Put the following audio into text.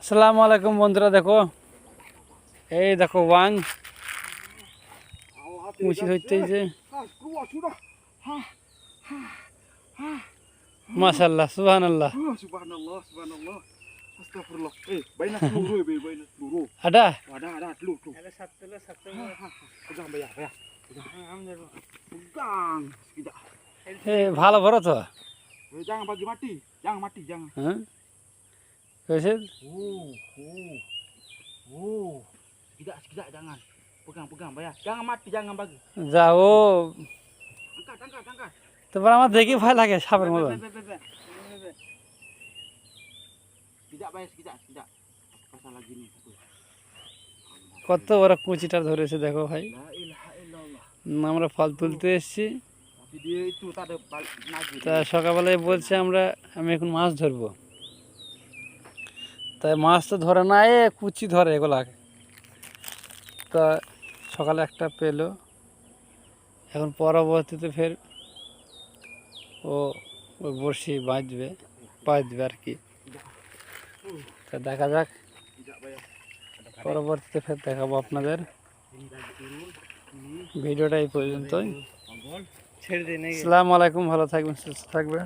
আসসালামু আলাইকুম বন্ধুরা, দেখো এই দেখো ওয়াং মুচি হইতে যে মাশাআল্লাহ সুবহানাল্লাহ Subhanallah, subhanallah. Astagfirullah. Banyak peluru, banyak peluru. ada Ada peluru. ada satu Pegang bayar, bayar. Pegang. Sekejap. ভালো বড় তো Jangan bagi mati. Jangan mati, jangan. হ্যাঁ কইছে Oh. Sekejap, sekejap, jangan. Pegang, pegang, bayar. Jangan mati, jangan bagi. যাও Angkat. তারপর আমার দেখি ভয় লাগে সাপের মতো Sekejap, bayar, sekejap. Pasal lagi ni satu. কত বড় কুচিটা ধরেছে দেখো ভাই। La ilaha illallah. আমরা ফল তুলতে এসেছি, Tapi dia itu tak ada nagi. তা সকালবেলায় বলছে আমি এখন মাছ ধরবো, তাই মাছ তো ধরে না, কুচি ধরে এগুলা। তা সকালে একটা পেলো, এখন পরবর্তীতে ফের ওই বড়শি বাঁধবে আর কি। তা দেখা যাক, পরবর্তীতে ফের দেখাবো আপনাদের। ভিডিওটা এই পর্যন্তই। আসসালামু আলাইকুম, ভালো থাকবেন, সুস্থ থাকবেন।